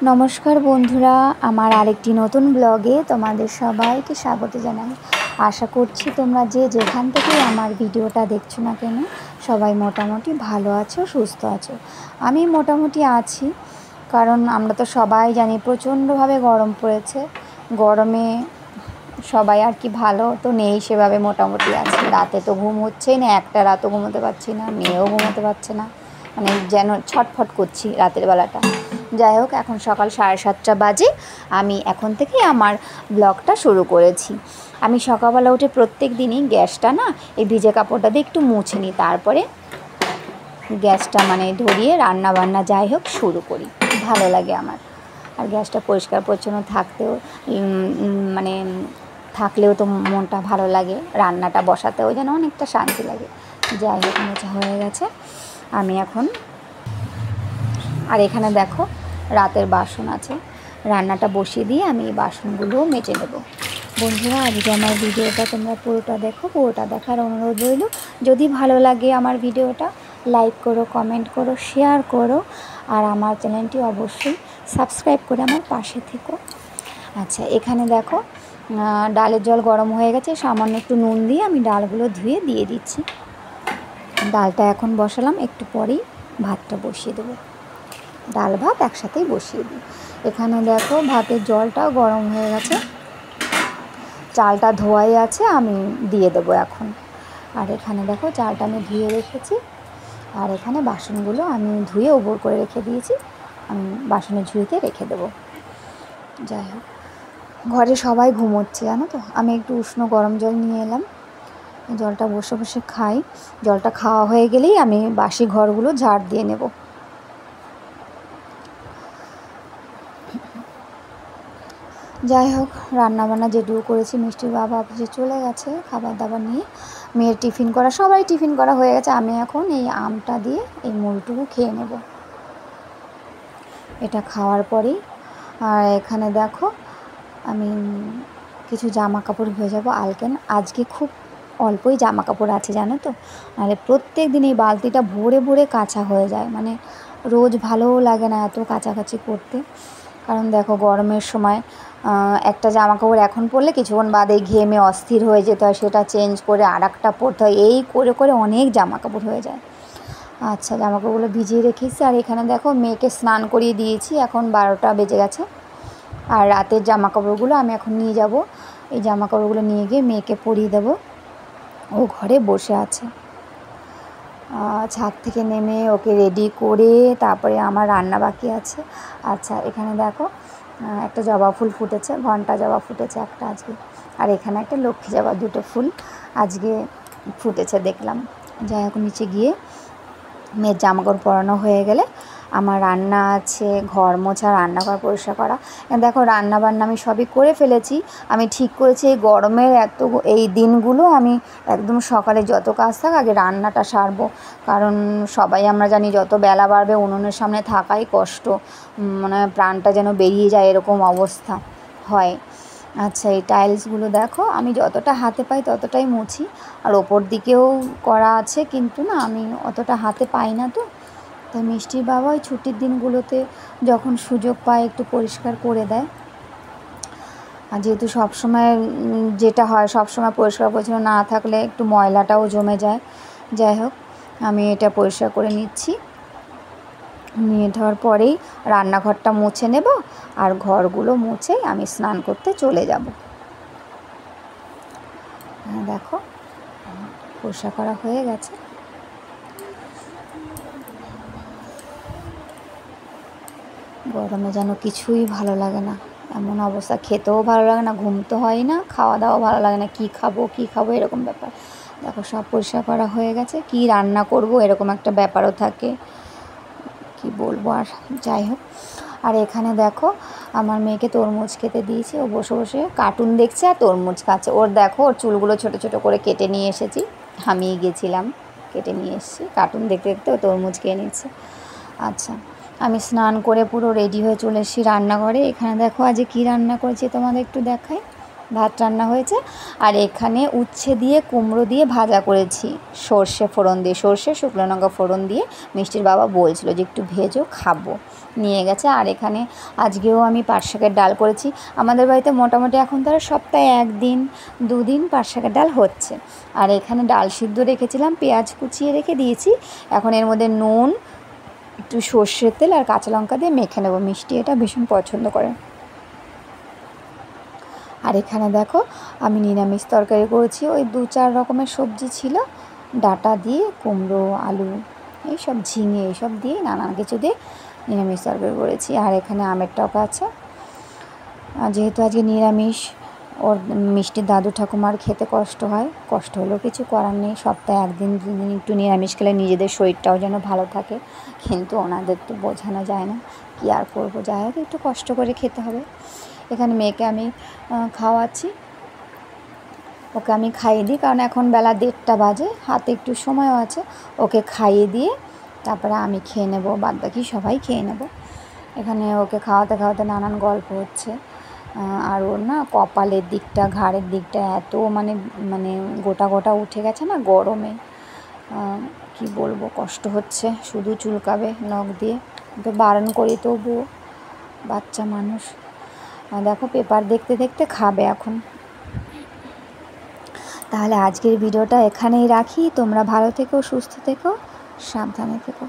নমস্কার বন্ধুরা, আমার আরেকটি নতুন ব্লগে তোমাদের সবাইকে স্বাগত জানাই। আশা করছি তোমরা যে যেখান থেকে আমার ভিডিওটা দেখছো না কেন সবাই মোটামুটি ভালো আছো, সুস্থ আছো। আমি মোটামুটি আছি, কারণ আমরা তো সবাই জানি প্রচণ্ডভাবে গরম পড়েছে। গরমে সবাই আর কি ভালো তো নেই, সেভাবে মোটামুটি আছে। রাতে তো ঘুম হচ্ছেই না, একটা রাতও ঘুমোতে পারছি না, মেয়েও ঘুমোতে পারছে না, মানে যেন ছটফট করছি রাতের বেলাটা। যাই হোক, এখন সকাল 7:30 বাজে। আমি এখন থেকেই আমার ব্লগটা শুরু করেছি। আমি সকালবেলা উঠে প্রত্যেক দিনই গ্যাসটা না এই ভিজে কাপড়টা দিয়ে একটু মুছে নিই, তারপরে গ্যাসটা মানে ধরিয়ে রান্না বান্না যাই হোক শুরু করি। ভালো লাগে আমার। আর গ্যাসটা পরিষ্কার পরিচ্ছন্ন মানে থাকলেও তো মনটা ভালো লাগে, রান্নাটা বসাতেও যেন অনেকটা শান্তি লাগে। যাই হোক, মোছা হয়ে গেছে। আমি এখন আর এখানে দেখো রাতের বাসন আছে, রান্নাটা বসিয়ে দিয়ে আমি এই বাসনগুলোও মেজে নেব। বন্ধুরা, আজকে আমার ভিডিওটা তোমরা পুরোটা দেখো, পুরোটা দেখার অনুরোধ রইল। যদি ভালো লাগে আমার ভিডিওটা লাইক করো, কমেন্ট করো, শেয়ার করো, আর আমার চ্যানেলটি অবশ্যই সাবস্ক্রাইব করে আমার পাশে থেকো। আচ্ছা, এখানে দেখো ডালের জল গরম হয়ে গেছে, সামান্য একটু নুন দিয়ে আমি ডালগুলো ধুয়ে দিয়ে দিচ্ছি। ডালটা এখন বসালাম, একটু পরেই ভাতটা বসিয়ে দেবো। ডাল ভাত একসাথেই বসিয়ে দিই। এখানে দেখো ভাতের জলটাও গরম হয়ে গেছে, চালটা ধোয়াই আছে, আমি দিয়ে দেবো এখন। আর এখানে দেখো চালটা আমি ধুয়ে রেখেছি, আর এখানে বাসনগুলো আমি ধুয়ে ওপর করে রেখে দিয়েছি, আমি বাসনের ঝুড়িতে রেখে দেবো। যাই হোক, ঘরে সবাই ঘুমোচ্ছে জানো তো। আমি একটু উষ্ণ গরম জল নিয়ে এলাম, জলটা বসে বসে খাই। জলটা খাওয়া হয়ে গেলেই আমি বাসি ঘরগুলো ঝাড় দিয়ে নেব। যাই হোক, রান্নাবান্না যেটুকু করেছি, মিষ্টির বাবা অফিসে চলে গেছে খাবার দাবার নিয়ে, মেয়ের টিফিন করা, সবাই টিফিন করা হয়ে গেছে। আমি এখন এই আমটা দিয়ে এই মুড়িটুকু খেয়ে নেব। এটা খাওয়ার পরেই আর এখানে দেখো আমি কিছু জামা কাপড় ধুয়ে যাবো আলকেন। আজকে খুব অল্পই জামা কাপড় আছে জানো তো, নাহলে প্রত্যেক দিন এই বালতিটা ভরে ভরে কাচা হয়ে যায়, মানে রোজ ভালোও লাগে না এত কাচাকাচি করতে। কারণ দেখো গরমের সময় একটা জামা কাপড় এখন পরলে কিছুক্ষণ বাদে ঘেমে অস্থির হয়ে যেতে হয়, সেটা চেঞ্জ করে আর একটা পরতে হয়, এই করে করে অনেক জামা কাপড় হয়ে যায়। আচ্ছা, জামা কাপড়গুলো ভিজিয়ে রেখেছি। আর এখানে দেখো মেয়েকে স্নান করিয়ে দিয়েছি, এখন 12টা বেজে গেছে। আর রাতের জামা কাপড়গুলো আমি এখন নিয়ে যাব, এই জামা কাপড়গুলো নিয়ে গিয়ে মেয়েকে পরিয়ে দেবো। ও ঘরে বসে আছে, ছাদ থেকে নেমে ওকে রেডি করে তারপরে আমার রান্না বাকি আছে। আচ্ছা, এখানে দেখো একটা জবা ফুল ফুটেছে, ঘন্টা জবা ফুটেছে একটা আজকে, আর এখানে একটা লক্ষ্মী জবা, দুটো ফুল আজকে ফুটেছে দেখলাম। যাই হোক, নিচে গিয়ে মেয়ের জামাকাপড় পরানো হয়ে গেলে আমার রান্না আছে, ঘর মোছা, রান্নাঘর পরিষ্কার করা। দেখো রান্না বান্না আমি সবই করে ফেলেছি। আমি ঠিক করেছি এই গরমের এই দিনগুলো আমি একদম সকালে যত কাজ থাক আগে রান্নাটা সারবো, কারণ সবাই আমরা জানি যত বেলা বাড়বে উনুনের সামনে থাকাই কষ্ট, মানে প্রাণটা যেন বেরিয়ে যায় এরকম অবস্থা হয়। আচ্ছা, এই টাইলসগুলো দেখো আমি যতটা হাতে পাই ততটাই মুছি, আর ওপর দিকেও করা আছে, কিন্তু না আমি অতটা হাতে পাই না তো, তাই মিষ্টির বাবা ওই ছুটির দিনগুলোতে যখন সুযোগ পায় একটু পরিষ্কার করে দেয়। আর যেহেতু সবসময় যেটা হয়, সবসময় পরিষ্কার পরিচ্ছন্ন না থাকলে একটু ময়লাটাও জমে যায়। যাই হোক, আমি এটা পরিষ্কার করে নিচ্ছি, নিয়ে দেওয়ার পরেই রান্নাঘরটা মুছে নেব, আর ঘরগুলো মুছে আমি স্নান করতে চলে যাব। দেখো পরিষ্কার করা হয়ে গেছে। গরমে যেন কিছুই ভালো লাগে না, এমন অবস্থা, খেতেও ভালো লাগে না, ঘুমতে হয় না, খাওয়া দাওয়া ভালো লাগে না, কী খাবো এরকম ব্যাপার। দেখো সব পরিষ্কার করা হয়ে গেছে, কি রান্না করব এরকম একটা ব্যাপারও থাকে, কি বলবো আর। যাই হোক, আর এখানে দেখো আমার মেয়েকে তরমুজ খেতে দিয়েছি, ও বসে বসে কার্টুন দেখছে আর তরমুজ খাচ্ছে। ওর দেখো ওর চুলগুলো ছোটো ছোটো করে কেটে নিয়ে এসেছি, আমি গেছিলাম কেটে নিয়ে এসেছি, কার্টুন দেখতে দেখতে ও তরমুজ খেয়ে নিচ্ছে। আচ্ছা, আমি স্নান করে পুরো রেডি হয়ে চলে এসেছি রান্নাঘরে। এখানে দেখো আজকে কী রান্না করেছি তোমাদের একটু দেখাই। ভাত রান্না হয়েছে। আর এখানে উচ্ছে দিয়ে কুমড়ো দিয়ে ভাজা করেছি, সর্ষে ফোড়ন দিয়ে, সর্ষে শুকনো লঙ্কা ফোড়ন দিয়ে। মিষ্টির বাবা বলছিল যে একটু ভেজো, খাবো, নিয়ে গেছে। আর এখানে আজকেও আমি পাট শাকের ডাল করেছি। আমাদের বাড়িতে মোটামুটি এখন তারা সপ্তাহে 1 দিন 2 দিন পাট শাকের ডাল হচ্ছে। আর এখানে ডাল সিদ্ধ রেখেছিলাম, পেঁয়াজ কুচিয়ে রেখে দিয়েছি। এখন এর মধ্যে নুন, একটু সর্ষের তেল আর কাঁচা লঙ্কা দিয়ে মেখে নেবো। মিষ্টি এটা ভীষণ পছন্দ করে। আর এখানে দেখো আমি নিরামিষ তরকারি করেছি, ওই 2-4 রকমের সবজি ছিল, ডাঁটা দিয়ে, কুমড়ো, আলু, এইসব ঝিঙে, এইসব দিয়ে নানান কিছু দিয়ে নিরামিষ তরকারি করেছি। আর এখানে আমের টক আছে। যেহেতু আজকে নিরামিষ, ওর মিষ্টির দাদু ঠাকুমার খেতে কষ্ট হয়, কষ্ট হলেও কিছু করার নেই। সপ্তাহে 1 দিন 2 দিন একটু নিরামিষ খেলে নিজেদের শরীরটাও যেন ভালো থাকে, কিন্তু ওনাদের তো বোঝানো যায় না, কি আর করবো, যাই হোক একটু কষ্ট করে খেতে হবে। এখানে মেয়েকে আমি খাওয়াচ্ছি, ওকে আমি খাইয়ে দিই, কারণ এখন বেলা 1:30 বাজে, হাতে একটু সময়ও আছে। ওকে খাইয়ে দিয়ে তারপরে আমি খেয়ে নেব, বাদবাকি সবাই খেয়ে নেব। এখানে ওকে খাওয়াতে খাওয়াতে নানান গল্প হচ্ছে। আর ওর না কপালের দিকটা, ঘাড়ের দিকটা এত মানে মানে গোটা গোটা উঠে গেছে না গরমে, কি বলবো, কষ্ট হচ্ছে, শুধু চুলকাবে নখ দিয়ে। ওকে বারণ করি, তবুও বাচ্চা মানুষ। দেখো পেপার দেখতে দেখতে খাবে এখন। তাহলে আজকের ভিডিওটা এখানেই রাখি। তোমরা ভালো থেকো, সুস্থ থেকো, সাবধানে থেকো।